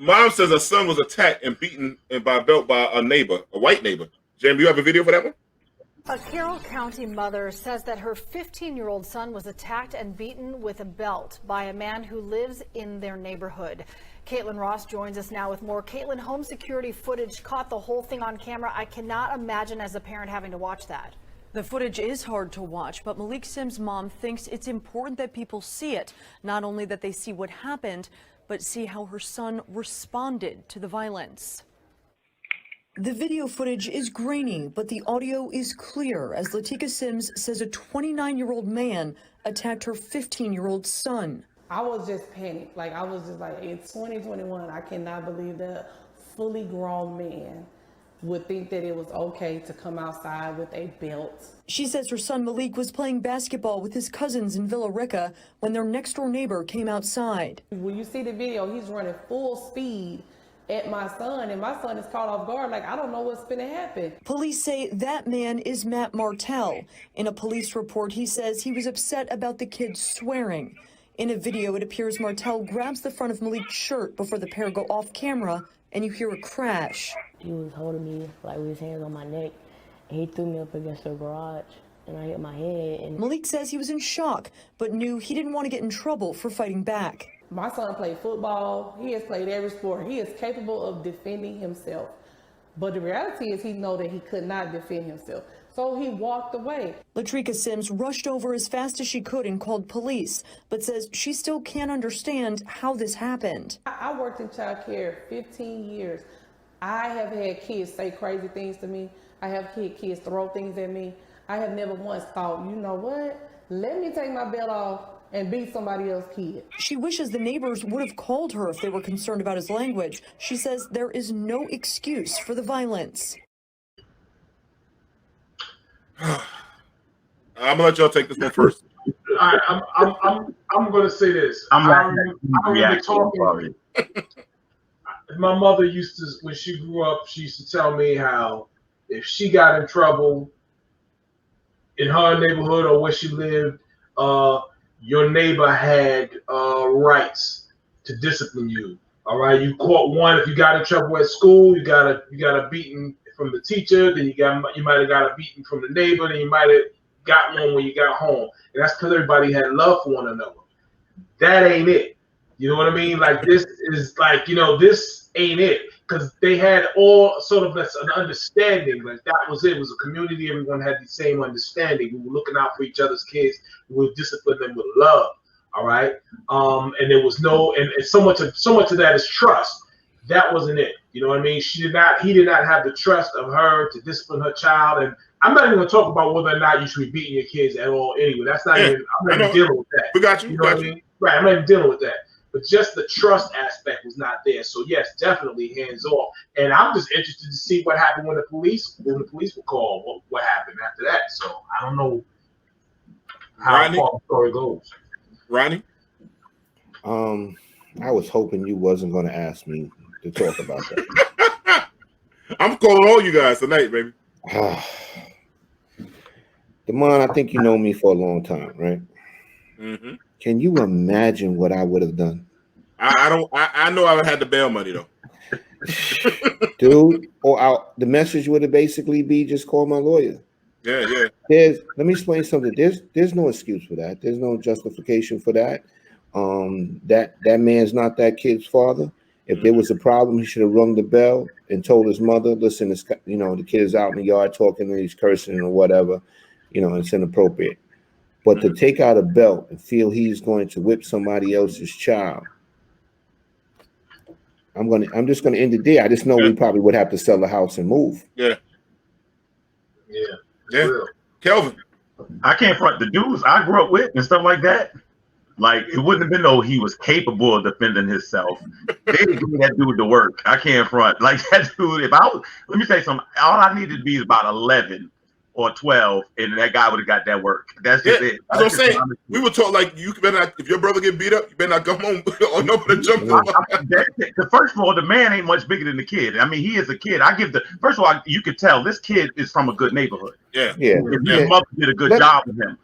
Mom says her son was attacked and beaten by a belt by a neighbor, a white neighbor. Jamie, you have a video for that one? A Carroll County mother says that her 15-year-old son was attacked and beaten with a belt by a man who lives in their neighborhood. Caitlin Ross joins us now with more. Caitlin, home security footage caught the whole thing on camera. I cannot imagine as a parent having to watch that. The footage is hard to watch, but Malik Sims' mom thinks it's important that people see it. Not only that they see what happened, but see how her son responded to the violence. The video footage is grainy, but the audio is clear as Latika Sims says a 29-year-old man attacked her 15-year-old son. I was just panicked. I was just like, in 2021, I cannot believe that a fully grown man would think that it was okay to come outside with a belt. She says her son Malik was playing basketball with his cousins in Villa Rica when their next-door neighbor came outside. When you see the video, he's running full speed at my son, and my son is caught off guard. I don't know what's going to happen. Police say that man is Matt Martell. In a police report, he says he was upset about the kids swearing. In a video, it appears Martell grabs the front of Malik's shirt before the pair go off camera, and you hear a crash. He was holding me with his hands on my neck, and he threw me up against the garage, and I hit my head. And Malik says he was in shock, but knew he didn't want to get in trouble for fighting back. My son played football. He has played every sport. He is capable of defending himself. But the reality is he knows that he could not defend himself. So he walked away. Latrika Sims rushed over as fast as she could and called police, but says she still can't understand how this happened. I worked in child care 15 years. I have had kids say crazy things to me. I have had kids throw things at me. I have never once thought, you know what? Let me take my belt off and beat somebody else's kid. She wishes the neighbors would have called her if they were concerned about his language. She says there is no excuse for the violence. I'm gonna let y'all take this one first. All right, I'm gonna say this. I remember talking. My mother used to, when she grew up, she used to tell me how if she got in trouble in her neighborhood or where she lived, your neighbor had rights to discipline you. All right, you caught one. If you got in trouble at school, you got a beating from the teacher. Then you might have got a beating from the neighbor. Then you might have got one when you got home. And that's because everybody had love for one another. That ain't it. You know what I mean? This is this ain't it. Because they had all sort of an understanding. That was it. It was a community. Everyone had the same understanding. We were looking out for each other's kids. We would discipline them with love. All right. And there was no, and so much of that is trust. That wasn't it. You know what I mean? He did not have the trust of her to discipline her child. And I'm not even gonna talk about whether or not you should be beating your kids at all anyway. That's not even, I'm not even dealing with that. We got you. You know what I mean? Right. I'm not even dealing with that. But just the trust aspect was not there. So yes, definitely hands off. And I'm just interested to see what happened when the police were called. What happened after that? So I don't know how far the story goes. Ronnie? I was hoping you wasn't going to ask me to talk about that. I'm calling all you guys tonight, baby. Damon, I think you know me for a long time, right? Mm-hmm. Can you imagine what I would have done? I know I would have had the bail money though. Dude, the message would have basically be just call my lawyer. Yeah. Let me explain something. There's no excuse for that. There's no justification for that. That man's not that kid's father. If there was a problem, he should have rung the bell and told his mother, listen, the kid is out in the yard talking and he's cursing or whatever, it's inappropriate. But to take out a belt and feel he's going to whip somebody else's child, I'm just gonna end it there. I just know we probably would have to sell the house and move. Yeah. Kelvin, I can't front the dudes I grew up with and stuff like that. It wouldn't have been though he was capable of defending himself. They didn't give me that dude to work. I can't front that dude. Let me say something. All I needed to be is about 11 or 12, and that guy would have got that work. That's just it. That's what I'm saying. We were taught you better not. If your brother get beat up, you better not come home or nobody jump. First of all, the man ain't much bigger than the kid. I mean, he is a kid. First of all, you could tell this kid is from a good neighborhood. Yeah. If his mother did a good job with him.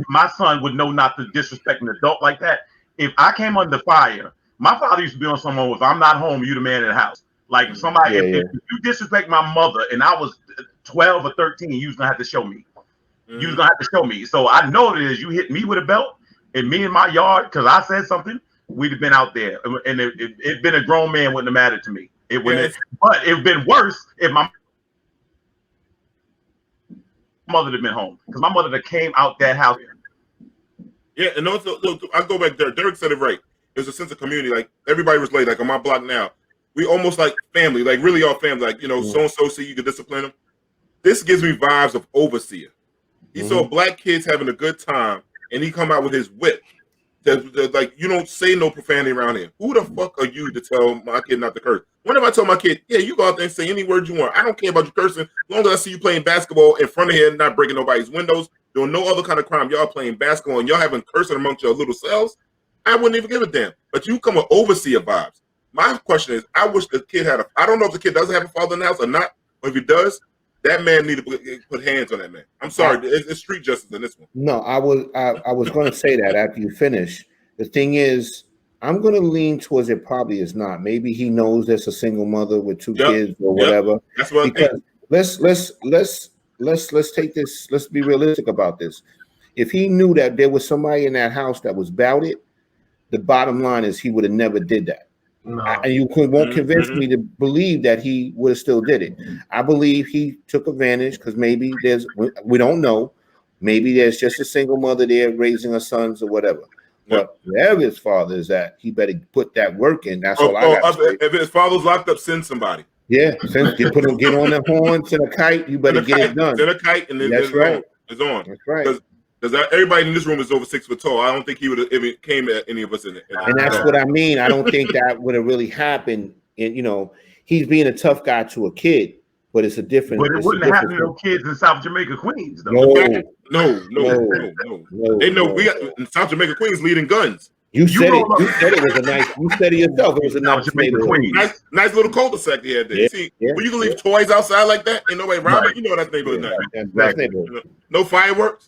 My son would know not to disrespect an adult like that. If I came under fire, My father used to be on someone with, I'm not home, you the man in the house. Like if somebody, if you disrespect my mother and I was 12 or 13, you was gonna have to show me. You was gonna have to show me. So I know it is. You hit me with a belt and me in my yard because I said something, we'd have been out there. And it been a grown man wouldn't have mattered to me. It wouldn't, but it'd been worse if my mother had been home because my mother that came out that house. Yeah, and also look, I go back there. Derek said it right. There's a sense of community. Like everybody was late. Like on my block now, we almost like family. Like really all family. Like so and so see you can discipline them. This gives me vibes of Overseer. He saw black kids having a good time, and he come out with his whip. Like you don't say no profanity around here. Who the fuck are you to tell my kid not to curse? Whenever I tell my kid, yeah, you go out there and say any word you want. I don't care about you cursing. As long as I see you playing basketball in front of here, not breaking nobody's windows, doing no other kind of crime. Y'all playing basketball and y'all having cursing amongst your little selves. I wouldn't even give a damn. But you come with Overseer vibes. My question is, I wish the kid had I don't know if the kid doesn't have a father in the house or not, or if he does, that man need to put hands on that man. I'm sorry, it's street justice in this one. No, I was going to say that after you finish. The thing is, I'm going to lean towards it probably is not. Maybe he knows there's a single mother with two kids or whatever. That's what I think. Let's take this. Let's be realistic about this. If he knew that there was somebody in that house that was about it, the bottom line is he would have never did that. No. And you won't convince me to believe that he would have still did it. I believe he took advantage because maybe we don't know. Maybe there's just a single mother there raising her sons or whatever. But wherever his father is at, he better put that work in. That's all I got. If his father's locked up, send somebody. Yeah, get on the horn, send a kite. You better get it done. Send a kite, and then that's right. It's on. That's right. Because everybody in this room is over 6 foot tall. I don't think he would have even came at any of us in it. And that's what I mean. I don't think that would have really happened. And he's being a tough guy to a kid, but it's a different. But it wouldn't happen to no kids in South Jamaica, Queens. Though. No. They know we got in South Jamaica, Queens leading guns. You said it was a nice. You said it yourself. It was a nice Queens. Nice little cul-de-sac they had there. See, when you can leave toys outside like that, ain't nobody robbing. You know that neighborhood now. No fireworks.